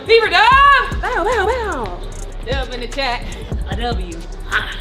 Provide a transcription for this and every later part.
Fever dub! Bow, bow, bow. Dub in the chat. A W. Ha.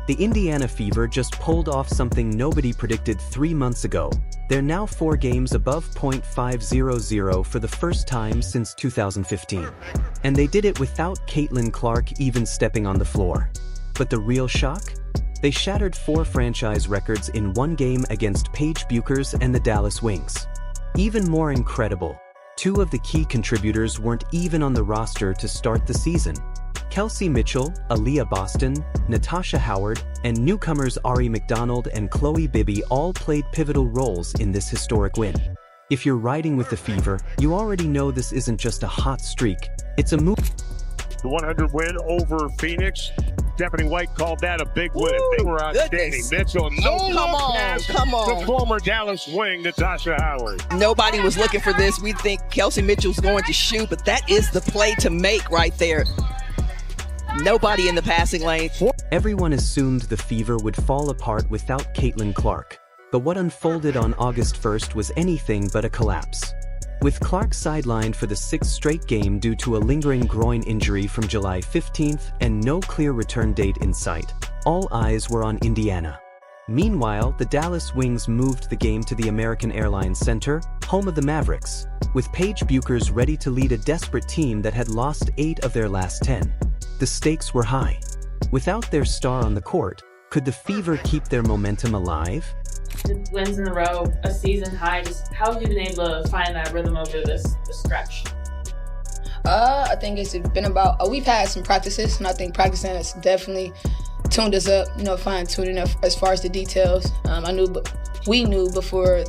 The Indiana Fever just pulled off something nobody predicted 3 months ago. They're now 4 games above .500 for the first time since 2015. And they did it without Caitlin Clark even stepping on the floor. But the real shock? They shattered 4 franchise records in 1 game against Paige Bueckers and the Dallas Wings. Even more incredible, 2 of the key contributors weren't even on the roster to start the season. Kelsey Mitchell, Aaliyah Boston, Natasha Howard, and newcomers Ari McDonald and Chloe Bibby all played pivotal roles in this historic win. If you're riding with the Fever, you already know this isn't just a hot streak, it's a move. The 100 win over Phoenix. Stephanie White called that a big win. They were outstanding. Mitchell, come on. The former Dallas wing, Natasha Howard. Nobody was looking for this. We think Kelsey Mitchell's going to shoot, but that is the play to make right there. Nobody in the passing lane. Everyone assumed the Fever would fall apart without Caitlin Clark, but what unfolded on August 1st was anything but a collapse. With Clark sidelined for the 6th straight game due to a lingering groin injury from July 15th and no clear return date in sight, all eyes were on Indiana. Meanwhile, the Dallas Wings moved the game to the American Airlines Center, home of the Mavericks, with Paige Bueckers ready to lead a desperate team that had lost 8 of their last 10. The stakes were high. Without their star on the court, could the Fever keep their momentum alive? Wins in a row, a season high. Just how have you been able to find that rhythm over this stretch? I think it's been about, we've had some practices, and I think practicing has definitely tuned us up, fine-tuning as far as the details. We knew before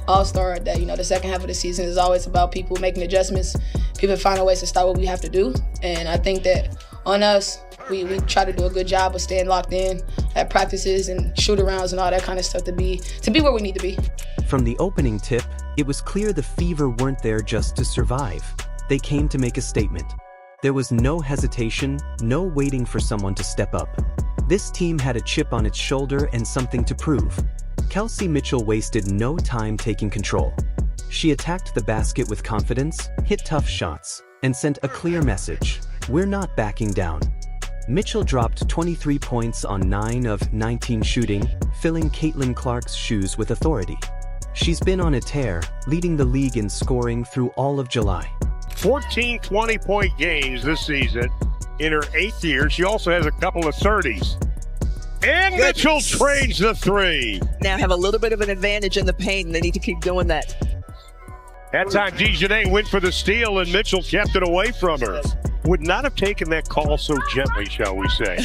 All-Star that, the second half of the season is always about people making adjustments, people finding ways to stop what we have to do. And I think that on us, we try to do a good job of staying locked in at practices and shoot-arounds and all that kind of stuff to be where we need to be. From the opening tip, it was clear the Fever weren't there just to survive. They came to make a statement. There was no hesitation, no waiting for someone to step up. This team had a chip on its shoulder and something to prove. Kelsey Mitchell wasted no time taking control. She attacked the basket with confidence, hit tough shots, and sent a clear message: we're not backing down. Mitchell dropped 23 points on 9 of 19 shooting, filling Caitlin Clark's shoes with authority. She's been on a tear, leading the league in scoring through all of July. 14 20-point games this season in her 8th year. She also has a couple of 30s. And Mitchell trades the 3. Now have a little bit of an advantage in the paint, and they need to keep doing that. That time, Dejanay went for the steal, and Mitchell kept it away from her. Would not have taken that call so gently, shall we say.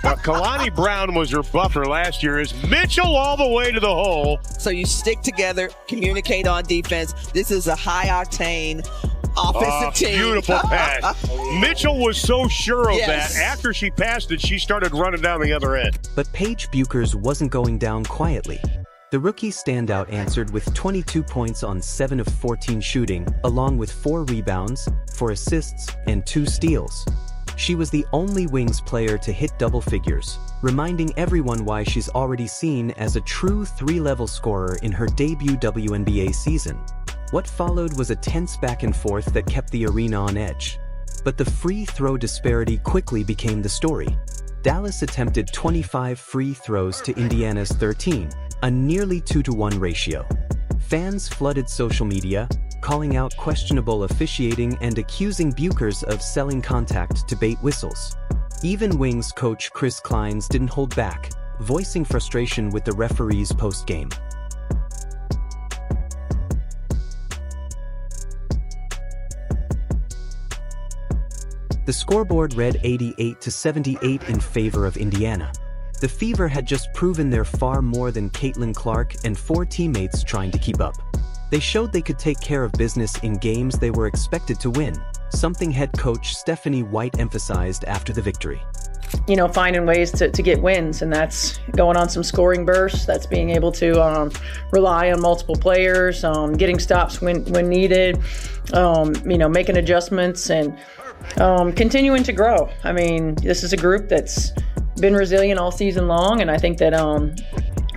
Kalani Brown was her buffer last year. Is Mitchell all the way to the hole? So you stick together, communicate on defense. This is a high-octane offensive team. Beautiful pass. Mitchell was so sure of that. After she passed it, she started running down the other end. But Paige Bueckers wasn't going down quietly. The rookie standout answered with 22 points on 7 of 14 shooting, along with 4 rebounds, 4 assists, and 2 steals. She was the only Wings player to hit double figures, reminding everyone why she's already seen as a true 3-level scorer in her debut WNBA season. What followed was a tense back and forth that kept the arena on edge. But the free throw disparity quickly became the story. Dallas attempted 25 free throws to Indiana's 13, a nearly 2-to-1 ratio. Fans flooded social media, calling out questionable officiating and accusing Bueckers of selling contact to bait whistles. Even Wings coach Chris Kleins didn't hold back, voicing frustration with the referees post-game. The scoreboard read 88-78 in favor of Indiana. The Fever had just proven they're far more than Caitlin Clark and 4 teammates trying to keep up. They showed they could take care of business in games they were expected to win, something head coach Stephanie White emphasized after the victory. Finding ways to get wins, and that's going on some scoring bursts, that's being able to rely on multiple players, getting stops when needed, making adjustments, and continuing to grow. I mean, this is a group that's been resilient all season long, and I think that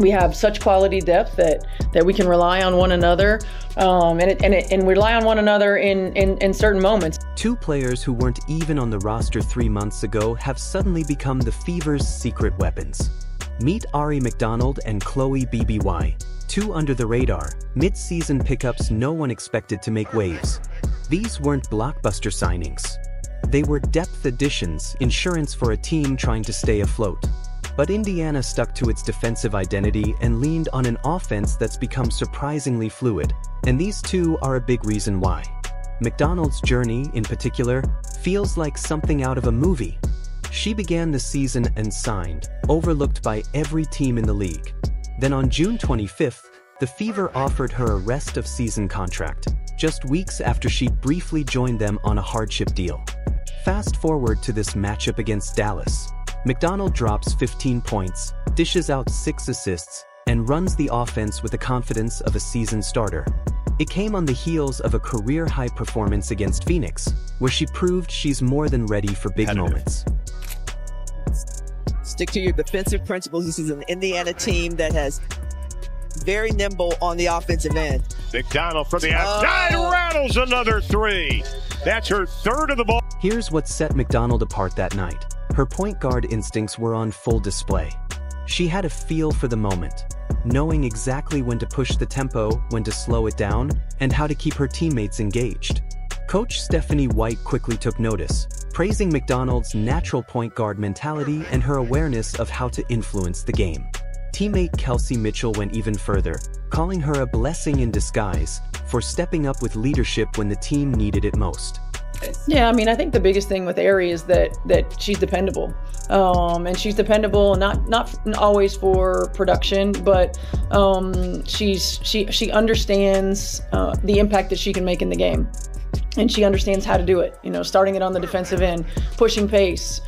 we have such quality depth that we can rely on one another, and rely on one another in certain moments. Two players who weren't even on the roster 3 months ago have suddenly become the Fever's secret weapons. Meet Ari McDonald and Chloe BBY, two under-the-radar, mid-season pickups no one expected to make waves. These weren't blockbuster signings. They were depth additions, insurance for a team trying to stay afloat. But Indiana stuck to its defensive identity and leaned on an offense that's become surprisingly fluid, and these two are a big reason why. McDonald's journey, in particular, feels like something out of a movie. She began the season and signed, overlooked by every team in the league. Then on June 25th, the Fever offered her a rest-of-season contract, just weeks after she'd briefly joined them on a hardship deal. Fast forward to this matchup against Dallas. McDonald drops 15 points, dishes out 6 assists, and runs the offense with the confidence of a seasoned starter. It came on the heels of a career-high performance against Phoenix, where she proved she's more than ready for big moments. Stick to your defensive principles. This is an Indiana team that has very nimble on the offensive end. McDonald from the outside rattles another three. That's her third of the ball. Here's what set McDonald apart that night. Her point guard instincts were on full display. She had a feel for the moment, knowing exactly when to push the tempo, when to slow it down, and how to keep her teammates engaged. Coach Stephanie White quickly took notice, praising McDonald's natural point guard mentality and her awareness of how to influence the game. Teammate Kelsey Mitchell went even further, calling her a blessing in disguise for stepping up with leadership when the team needed it most. Yeah, I mean, I think the biggest thing with Ari is that she's dependable, and she's dependable not always for production, but she understands the impact that she can make in the game, and she understands how to do it. You know, starting it on the defensive end, pushing pace,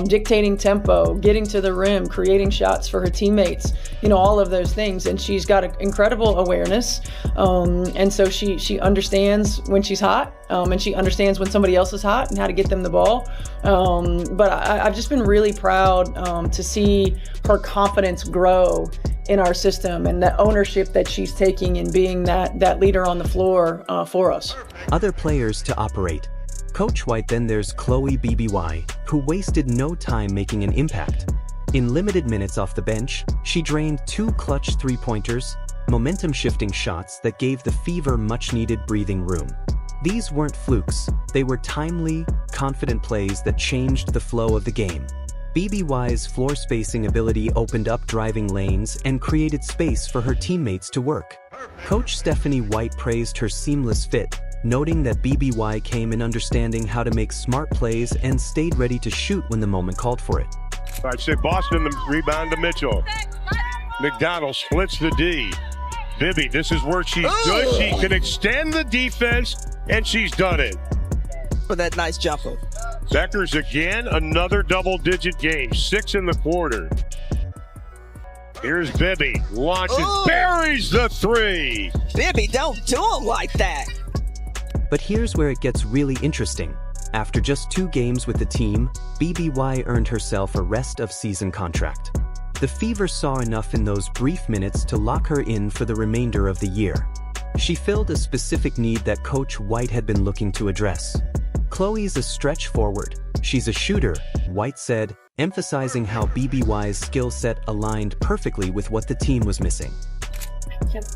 dictating tempo, getting to the rim, creating shots for her teammates, you know, all of those things. And she's got an incredible awareness. And so she understands when she's hot, and she understands when somebody else is hot and how to get them the ball. But I've just been really proud to see her confidence grow in our system and the ownership that she's taking in being that leader on the floor for us. Other players to operate. Coach White. Then there's Chloe BBY, who wasted no time making an impact. In limited minutes off the bench, she drained 2 clutch three-pointers, momentum-shifting shots that gave the Fever much-needed breathing room. These weren't flukes, they were timely, confident plays that changed the flow of the game. BBY's floor spacing ability opened up driving lanes and created space for her teammates to work. Coach Stephanie White praised her seamless fit, noting that BBY came in understanding how to make smart plays and stayed ready to shoot when the moment called for it. I'd say Boston, the rebound to Mitchell. McDonald splits the D. Bibby, this is where she's good. She can extend the defense, and she's done it. For that nice jumper. Bueckers again, another double-digit game, 6 in the quarter. Here's Bibby, launches, buries the 3. Bibby, don't do him like that. But here's where it gets really interesting. After just 2 games with the team, BBY earned herself a rest-of-season contract. The Fever saw enough in those brief minutes to lock her in for the remainder of the year. She filled a specific need that Coach White had been looking to address. Chloe's a stretch forward. She's a shooter, White said, emphasizing how BBY's skill set aligned perfectly with what the team was missing.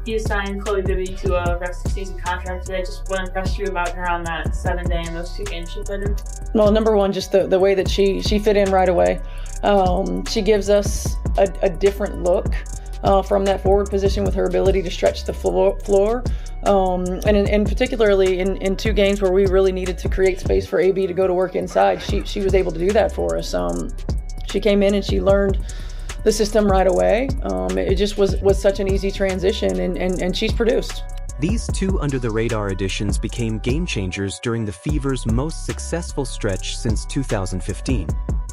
You signed Chloe Bibby to a rest-of-season contract today. Just what impressed you about her on that 7-day and those 2 games she played in? Well, number one, just the way that she fit in right away. She gives us a different look from that forward position with her ability to stretch the floor. And particularly in 2 games where we really needed to create space for AB to go to work inside, she was able to do that for us. She came in and she learned the system right away. It just was such an easy transition, and she's produced. These 2 under-the-radar additions became game-changers during the Fever's most successful stretch since 2015.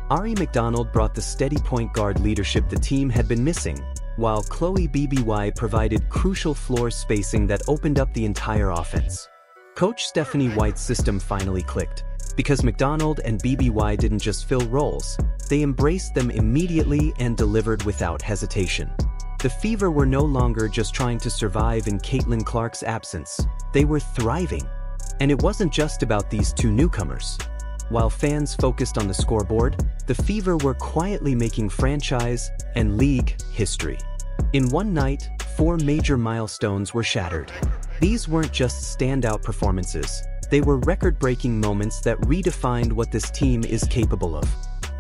Ari McDonald brought the steady point guard leadership the team had been missing, while Chloe BBY provided crucial floor spacing that opened up the entire offense. Coach Stephanie White's system finally clicked. Because McDonald and BBY didn't just fill roles, they embraced them immediately and delivered without hesitation. The Fever were no longer just trying to survive in Caitlin Clark's absence, they were thriving. And it wasn't just about these two newcomers. While fans focused on the scoreboard, the Fever were quietly making franchise and league history. In one night, 4 major milestones were shattered. These weren't just standout performances, they were record-breaking moments that redefined what this team is capable of.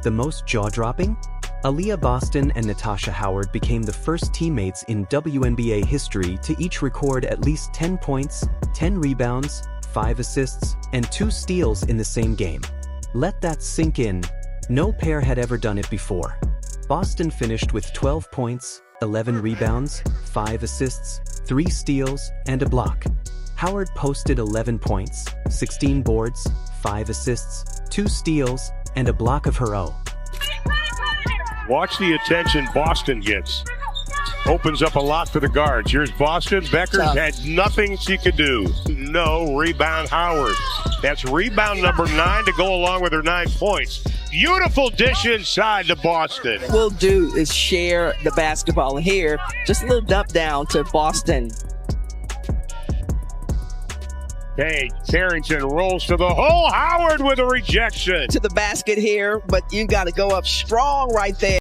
The most jaw-dropping? Aaliyah Boston and Natasha Howard became the first teammates in WNBA history to each record at least 10 points, 10 rebounds, 5 assists, and 2 steals in the same game. Let that sink in. No pair had ever done it before. Boston finished with 12 points, 11 rebounds, 5 assists, 3 steals, and a block. Howard posted 11 points, 16 boards, 5 assists, 2 steals, and a block of her own. Watch the attention Boston gets. Opens up a lot for the guards. Here's Boston. Bueckers had nothing she could do. No rebound Howard. That's rebound number 9 to go along with her 9 points. Beautiful dish inside to Boston. We'll do is share the basketball here. Just a little dump down to Boston. Paige Carrington rolls to the hole. Howard with a rejection. To the basket here, but you got to go up strong right there.